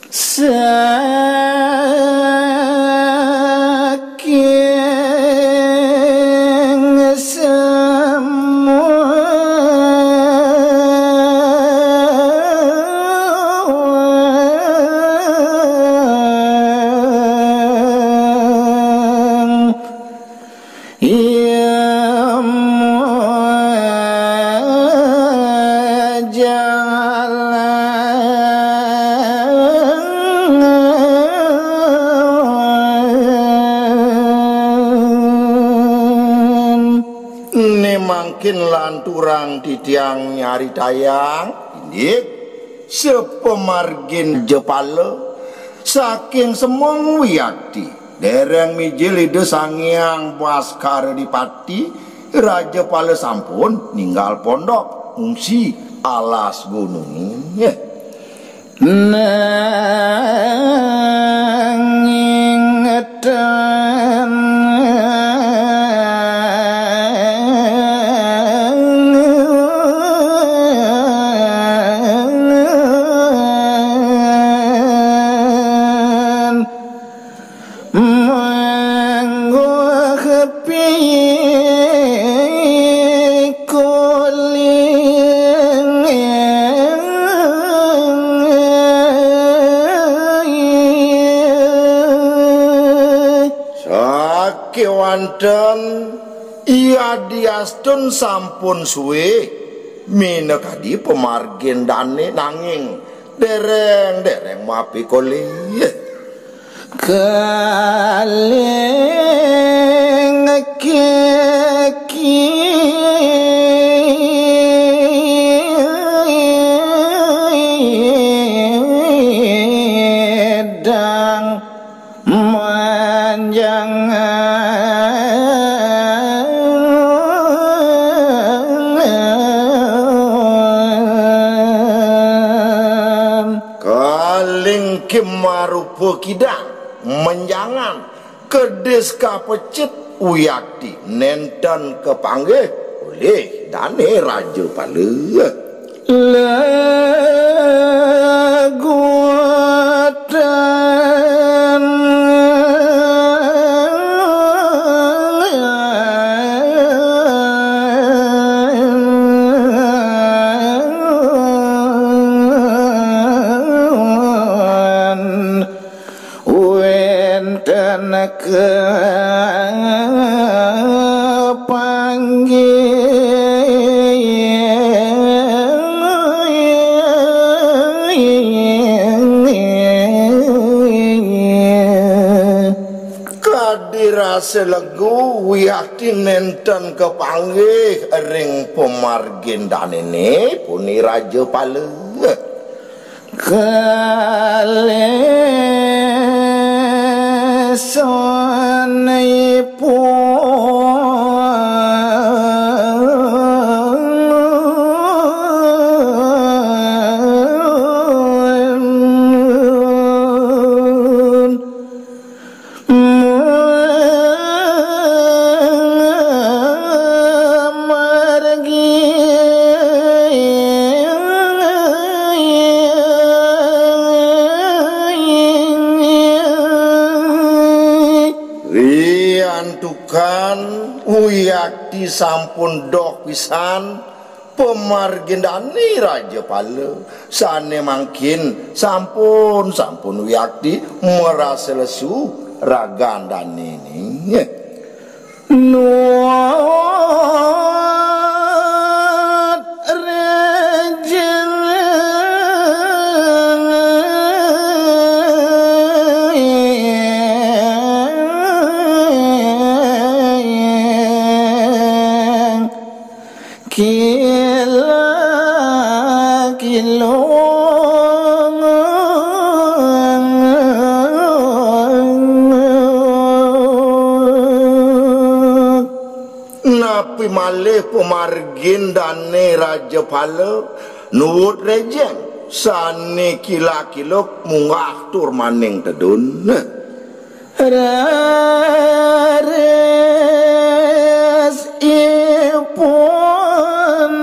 saking semua mangkin lanturang titiang nyari tayang ini sepemargin jepala saking semong wiyakti dereng mijil ide sangyang baskara dipati raja pala sampun ninggal pondok ngungsi alas gunung nanging edan kewanten ia diastun sampun suwe minekadi pemargin dane nanging dereng mapi koli kaleng keki dang manjang kimarupa kidang menjangan kedes kapecet uyakti nenten kepanggih oleh dane raja pala lagu selegu wiyakti nenten kepanggih ring pemargin danene puni raja pala uyakti sampun dok pisan pemargin dani raja pala sane mangkin sampun uyakti merasa lesu ragan dani ini nuat rejeng napi malih pemargin dane raja pala nuwut rejeng sane kila-kilok munggah tur maning tedun rares ipun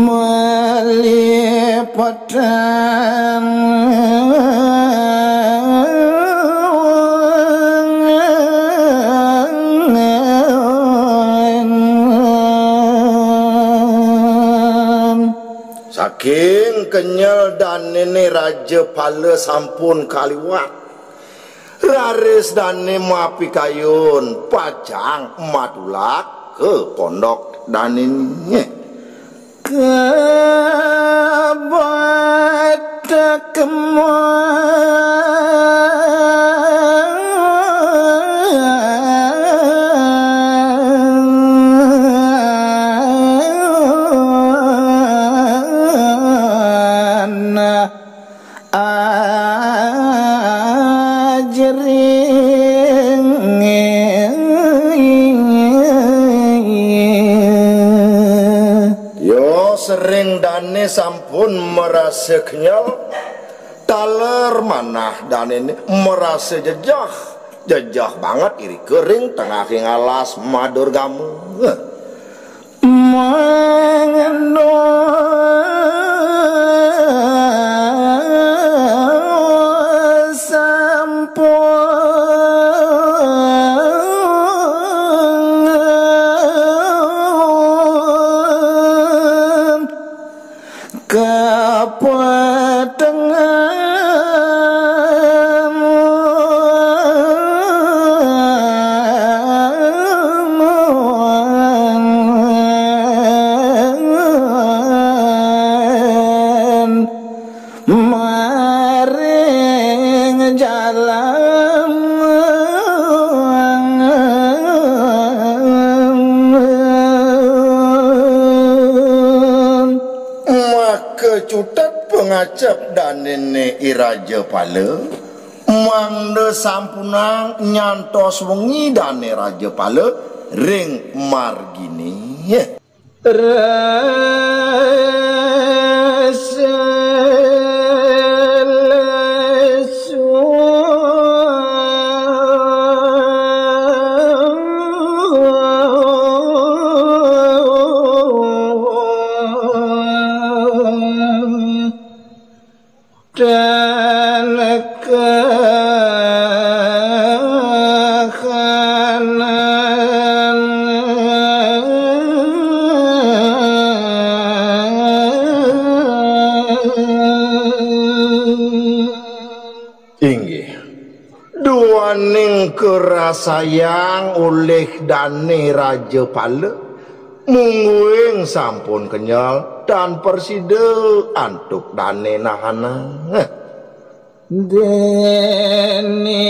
meliputan saking kenyal dan nene Raja Pala sampun kaliwat raris dane mapi kayun pacang matulak ke pondok danine kebata sering dane sampun merasa kenyal taler manah dane merasa jejah banget iri kering tengah ngalas madur gamu kecutat pengacap dan nenek Raja Pala mangde sampunang nyantos wengi dane Raja Pala ring margini inggih duaning kerasayang oleh dane Raja Pala mungguing sampun kenyal dan perside antuk dane nahana dene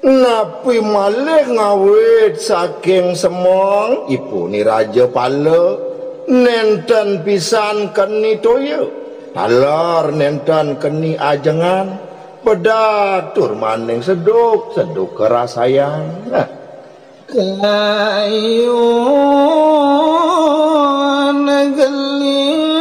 napi malih ngawit saking semong ibu ni Raja Pala nenten pisan keni toya talar nenten keni ajengan pedatur maning seduk kerasayang kayun geli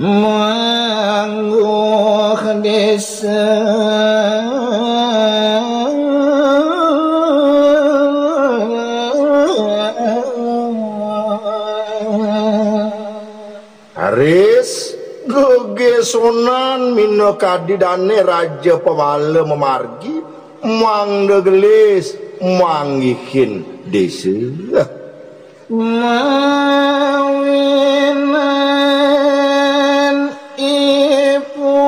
mangguh desa Haris gegesunan mino kadidane Raja Pala memargi mangde gelis manggihin desa mawinan ibu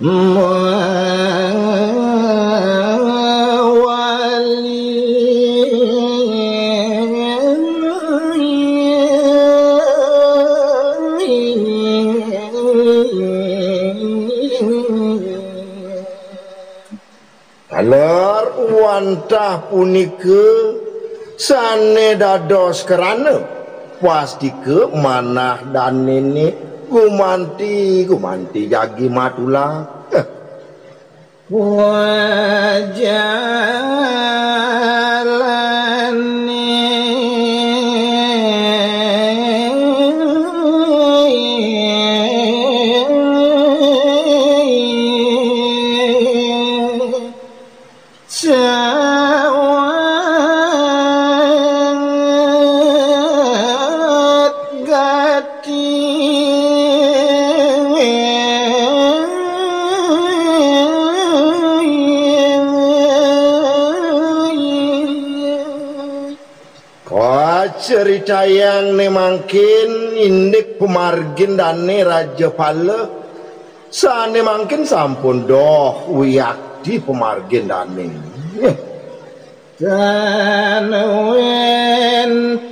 Alar wantah punika sane dados kerana pastike manah dan nenek gumanti jagi matula cerita yang nemangkin indik pemargin dane Raja Pala sane mangkin sampun doh wiyakti pemargin dane dan wenten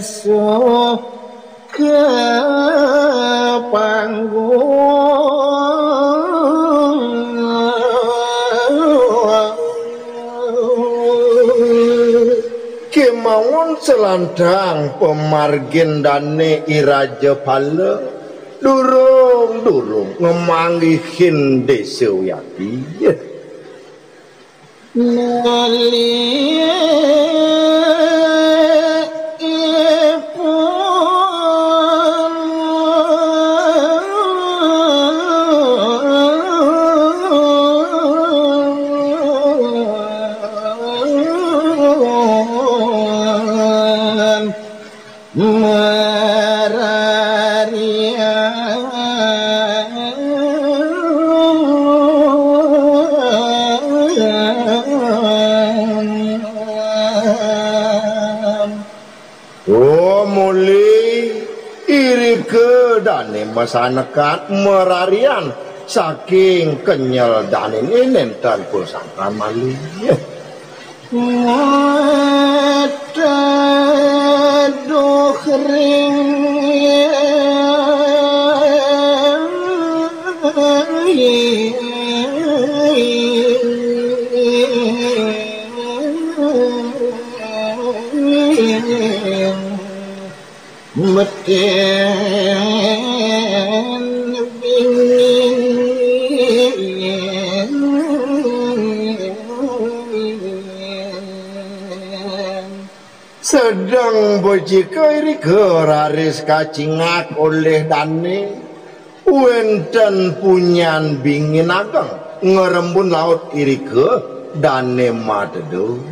so ke kemauan selandang pemargin dane Raja Pala durung ngemanggihin desa Wiyati dane masyarakat merarian saking kenyal dane ini tanpa sangka malih waduh ring sedang bojika iri geraris kacingak oleh dane wenten punyan bingin ageng ngerembun laut iri ke dane madedo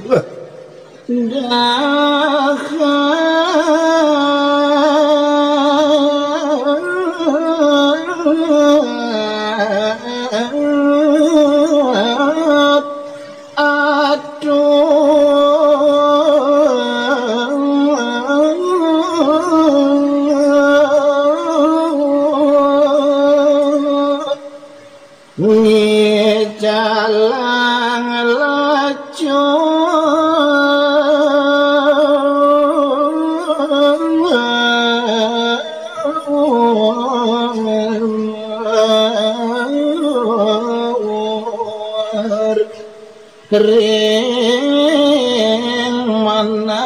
jalang lacu ring mana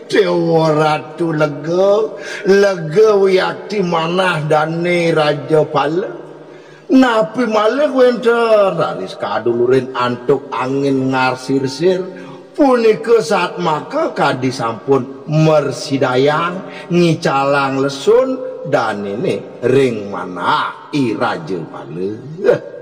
Dewa Ratu lega Wiyati manah dane Raja Pala napi malih wenten raris kadulurin antuk angin ngarsir-sir punika saat maka kadi sampun mersidayang ngicalang lesun dan ini ring manah Raja Pala